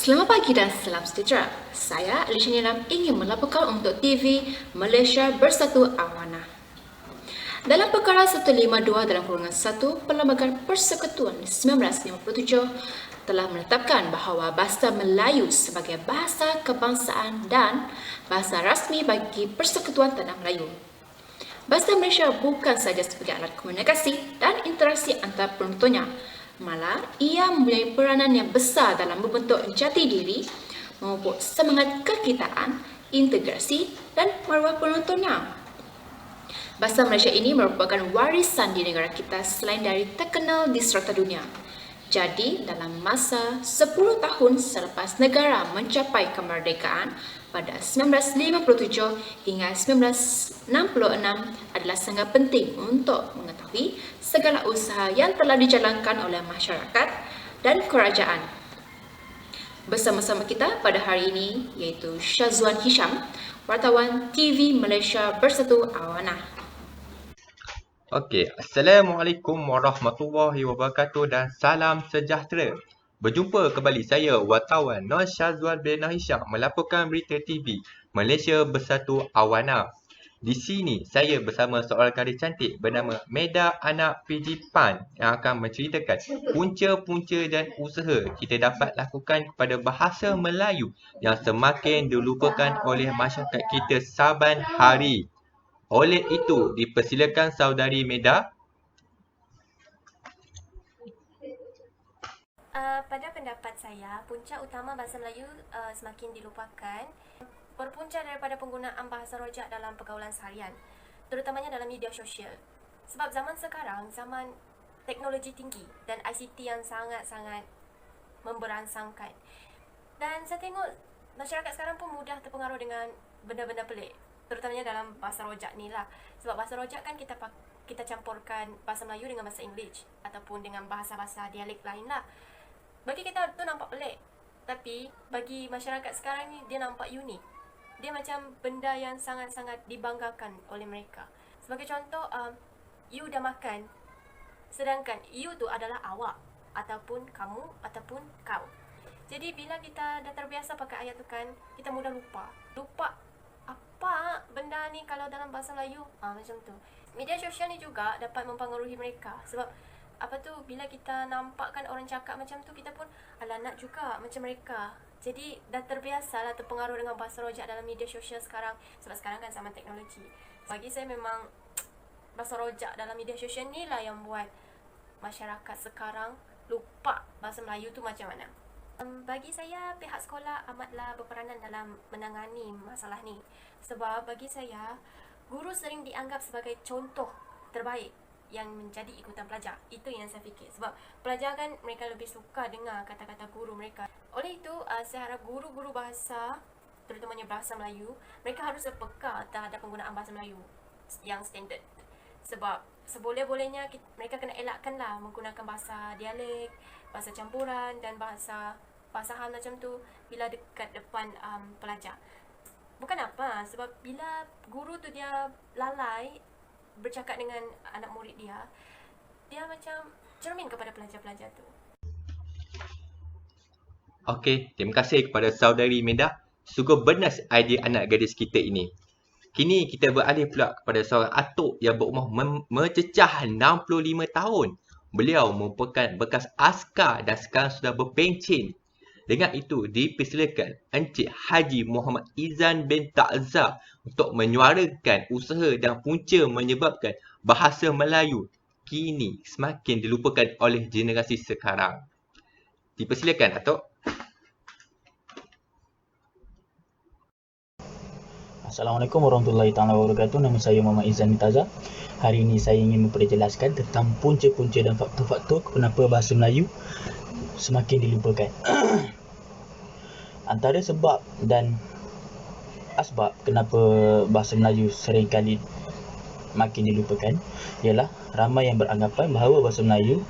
Selamat pagi dan salam sejahtera. Saya Alicia Niram ingin melaporkan untuk TV Malaysia Bersatu Awana. Dalam perkara 152 dalam kurungan 1 Perlembagaan Persekutuan 1957 telah menetapkan bahawa bahasa Melayu sebagai bahasa kebangsaan dan bahasa rasmi bagi Persekutuan Tanah Melayu. Bahasa Malaysia bukan sahaja sebagai alat komunikasi dan interaksi antara penontonnya, malah ia mempunyai peranan yang besar dalam membentuk jati diri, memupuk semangat kekitaan, integrasi dan maruah penontonnya. Bahasa Malaysia ini merupakan warisan di negara kita selain dari terkenal di serata dunia. Jadi, dalam masa 10 tahun selepas negara mencapai kemerdekaan pada 1957 hingga 1966 adalah sangat penting untuk mengetahui segala usaha yang telah dijalankan oleh masyarakat dan kerajaan. Bersama-sama kita pada hari ini iaitu Syazwan Hisham, wartawan TV Malaysia Bersatu Awana. Okey, Assalamualaikum warahmatullahi wabarakatuh dan salam sejahtera. Berjumpa kembali saya, wartawan Nur Syazwan bin Hisham melaporkan berita TV Malaysia Bersatu Awana. Di sini saya bersama seorang gadis cantik bernama Meda Anak PG Pan yang akan menceritakan punca-punca dan usaha kita dapat lakukan kepada bahasa Melayu yang semakin dilupakan oleh masyarakat kita saban hari. Oleh itu, dipersilakan saudari Meda. Pada pendapat saya, punca utama bahasa Melayu semakin dilupakan berpunca daripada penggunaan bahasa rojak dalam pergaulan seharian, terutamanya dalam media sosial. Sebab zaman sekarang, zaman teknologi tinggi dan ICT yang sangat-sangat memberangsangkan. Dan saya tengok masyarakat sekarang pun mudah terpengaruh dengan benda-benda pelik, terutamanya dalam bahasa rojak ni lah. Sebab bahasa rojak kan kita campurkan bahasa Melayu dengan bahasa English ataupun dengan bahasa-bahasa dialek lain lah. Bagi kita tu nampak pelik, tapi bagi masyarakat sekarang ni dia nampak unik. Dia macam benda yang sangat-sangat dibanggakan oleh mereka. Sebagai contoh, you dah makan, sedangkan you tu adalah awak ataupun kamu ataupun kau. Jadi bila kita dah terbiasa pakai ayat tu kan, kita mudah lupa apa benda ni kalau dalam bahasa Melayu. Macam tu. Media sosial ni juga dapat mempengaruhi mereka. Sebab bila kita nampakkan orang cakap macam tu, kita pun alah nak juga macam mereka. Jadi dah terbiasa lah terpengaruh dengan bahasa rojak dalam media sosial sekarang. Sebab sekarang kan zaman teknologi. Bagi saya memang bahasa rojak dalam media sosial ni lah yang buat masyarakat sekarang lupa bahasa Melayu tu macam mana. Bagi saya, pihak sekolah amatlah berperanan dalam menangani masalah ni. Sebab bagi saya, guru sering dianggap sebagai contoh terbaik yang menjadi ikutan pelajar. Itu yang saya fikir. Sebab pelajar kan mereka lebih suka dengar kata-kata guru mereka. Oleh itu, saya harap guru-guru bahasa, terutamanya bahasa Melayu, mereka harus peka terhadap penggunaan bahasa Melayu yang standard. Sebab seboleh-bolehnya mereka kena elakkanlah menggunakan bahasa dialek, bahasa campuran dan bahasa hal macam tu bila dekat depan pelajar. Bukan apa, sebab bila guru tu dia lalai bercakap dengan anak murid dia macam cermin kepada pelajar-pelajar tu. Okey, terima kasih kepada saudari Meda. Sungguh bernas idea anak gadis kita ini. Kini kita beralih pula kepada seorang atuk yang berumur mencecah 65 tahun. Beliau merupakan bekas askar dan sekarang sudah berpencen. Dengan itu, dipersilakan Encik Haji Muhammad Izan bin Ta'zah untuk menyuarakan usaha dan punca menyebabkan bahasa Melayu kini semakin dilupakan oleh generasi sekarang. Dipersilakan, Atuk. Assalamualaikum warahmatullahi wabarakatuh. Nama saya Muhammad Izan bin Ta'zah. Hari ini saya ingin memperjelaskan tentang punca-punca dan faktor-faktor kenapa bahasa Melayu semakin dilupakan. Antara sebab dan asbab kenapa bahasa Melayu seringkali makin dilupakan ialah ramai yang beranggapan bahawa bahasa Melayu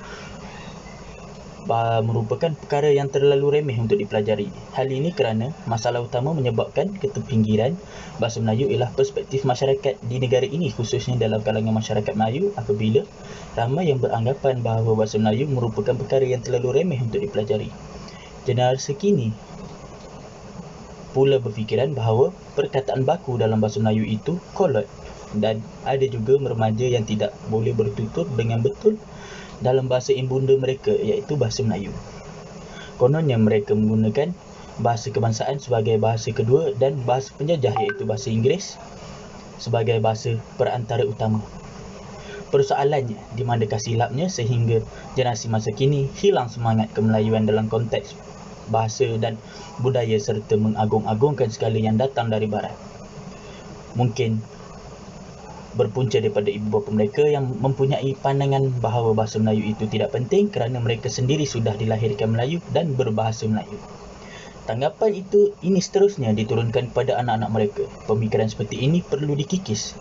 merupakan perkara yang terlalu remeh untuk dipelajari. Hal ini kerana masalah utama menyebabkan ketepinggiran bahasa Melayu ialah perspektif masyarakat di negara ini, khususnya dalam kalangan masyarakat Melayu, apabila ramai yang beranggapan bahawa bahasa Melayu merupakan perkara yang terlalu remeh untuk dipelajari. Generasi kini pula berfikiran bahawa perkataan baku dalam bahasa Melayu itu kolot, dan ada juga remaja yang tidak boleh bertutur dengan betul dalam bahasa ibunda mereka iaitu bahasa Melayu. Kononnya mereka menggunakan bahasa kebangsaan sebagai bahasa kedua dan bahasa penjajah iaitu bahasa Inggeris sebagai bahasa perantara utama. Persoalannya, di manakah silapnya sehingga generasi masa kini hilang semangat kemelayuan dalam konteks bahasa dan budaya serta mengagung-agungkan segala yang datang dari barat. Mungkin berpunca daripada ibu bapa mereka yang mempunyai pandangan bahawa bahasa Melayu itu tidak penting kerana mereka sendiri sudah dilahirkan Melayu dan berbahasa Melayu. Tanggapan ini seterusnya diturunkan kepada anak-anak mereka. Pemikiran seperti ini perlu dikikis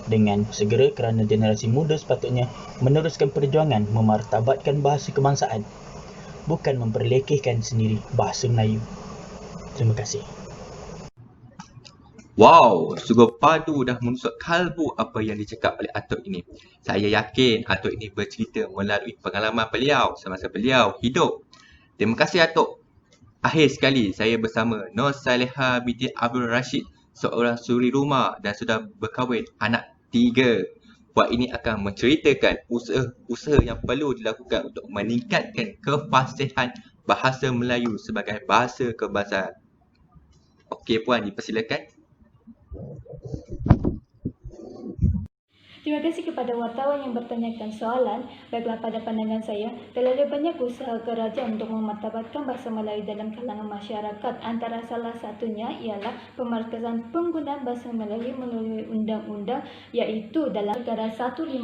dengan segera kerana generasi muda sepatutnya meneruskan perjuangan memartabatkan bahasa kebangsaan, bukan memperlekehkan sendiri bahasa Melayu. Terima kasih. Wow, sungguh padu dah menusuk kalbu apa yang dicakap oleh Atuk ini. Saya yakin Atuk ini bercerita melalui pengalaman beliau semasa beliau hidup. Terima kasih Atuk. Akhir sekali saya bersama Nur Saleha binti Abdul Rashid, seorang suri rumah dan sudah berkahwin, anak 3. Puan ini akan menceritakan usaha-usaha yang perlu dilakukan untuk meningkatkan kefasihan bahasa Melayu sebagai bahasa kebangsaan. Okey Puan, dipersilakan. Terima kasih kepada wartawan yang bertanyakan soalan. Baiklah, pada pandangan saya, terlalu banyak usaha kerajaan untuk memartabatkan bahasa Melayu dalam kalangan masyarakat. Antara salah satunya ialah pemarkazan penggunaan bahasa Melayu melalui undang-undang iaitu dalam Negara 152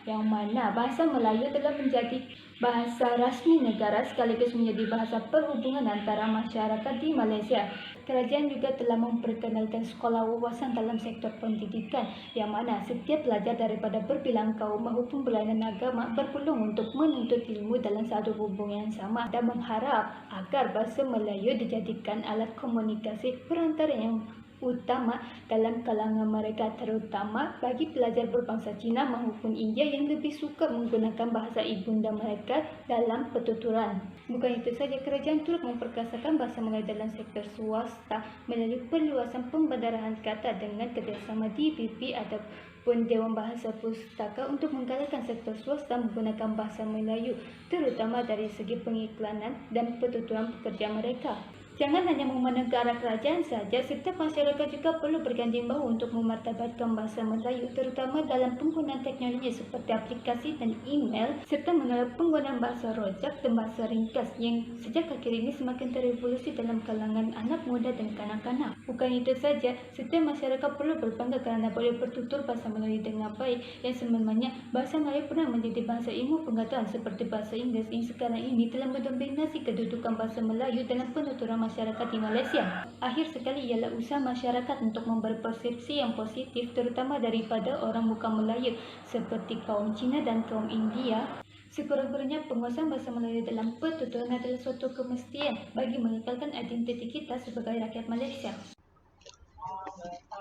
yang mana bahasa Melayu telah menjadi bahasa rasmi negara sekaligus menjadi bahasa perhubungan antara masyarakat di Malaysia. Kerajaan juga telah memperkenalkan sekolah wawasan dalam sektor pendidikan yang mana setiap pelajar daripada berbilang kaum maupun berlainan agama berpeluang untuk menuntut ilmu dalam satu hubungan yang sama dan mengharap agar bahasa Melayu dijadikan alat komunikasi perantara yang utama dalam kalangan mereka, terutama bagi pelajar berbangsa Cina maupun India yang lebih suka menggunakan bahasa ibunda mereka dalam pertuturan. Bukan itu saja, kerajaan turut memperkasakan bahasa Melayu dalam sektor swasta melalui perluasan pemberdayaan kata dengan kerjasama DPP ataupun Dewan Bahasa Pustaka untuk menggalakkan sektor swasta menggunakan bahasa Melayu, terutama dari segi pengiklanan dan pertuturan pekerja mereka. Jangan hanya memandang ke arah kerajaan sahaja, setiap masyarakat juga perlu berganding bahu untuk memartabatkan bahasa Melayu, terutama dalam penggunaan teknologi seperti aplikasi dan email, serta melalui penggunaan bahasa rojak dan bahasa ringkas yang sejak akhir ini semakin terevolusi dalam kalangan anak muda dan kanak-kanak. Bukan itu saja, setiap masyarakat perlu berbangga kerana boleh bertutur bahasa Melayu dengan baik, yang sebenarnya bahasa Melayu pernah menjadi bahasa ilmu pengetahuan seperti bahasa Inggeris yang sekarang ini telah mendominasi kedudukan bahasa Melayu dalam penuturan masyarakat di Malaysia. Akhir sekali ialah usaha masyarakat untuk memberi persepsi yang positif terutama daripada orang bukan Melayu seperti kaum Cina dan kaum India. Sekurang-kurangnya penguasaan bahasa Melayu dalam pertuturan adalah suatu kemestian bagi mengekalkan identiti kita sebagai rakyat Malaysia.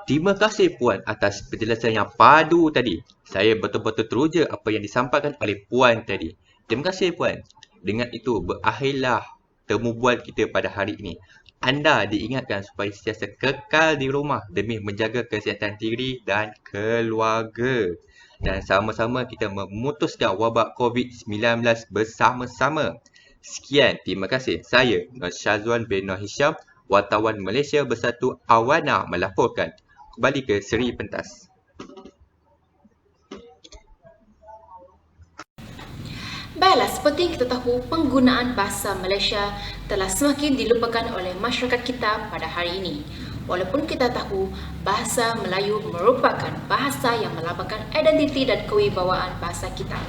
Terima kasih Puan atas penjelasan yang padu tadi. Saya betul-betul teruja apa yang disampaikan oleh Puan tadi. Terima kasih Puan. Dengan itu berakhirlah temu bual kita pada hari ini. Anda diingatkan supaya sentiasa kekal di rumah demi menjaga kesihatan diri dan keluarga. Dan sama-sama kita memutuskan wabak COVID-19 bersama-sama. Sekian, terima kasih. Saya, Nur Syazwan bin Nur Hisham, wartawan Malaysia Bersatu Awana melaporkan. Kembali ke seri pentas. Baiklah, seperti yang kita tahu, penggunaan bahasa Malaysia telah semakin dilupakan oleh masyarakat kita pada hari ini. Walaupun kita tahu bahasa Melayu merupakan bahasa yang melambangkan identiti dan kewibawaan bahasa kita.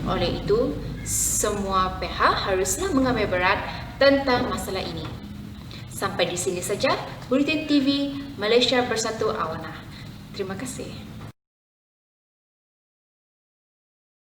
Oleh itu, semua pihak haruslah mengambil berat tentang masalah ini. Sampai di sini saja Bulletin TV Malaysia Bersatu Awana. Terima kasih.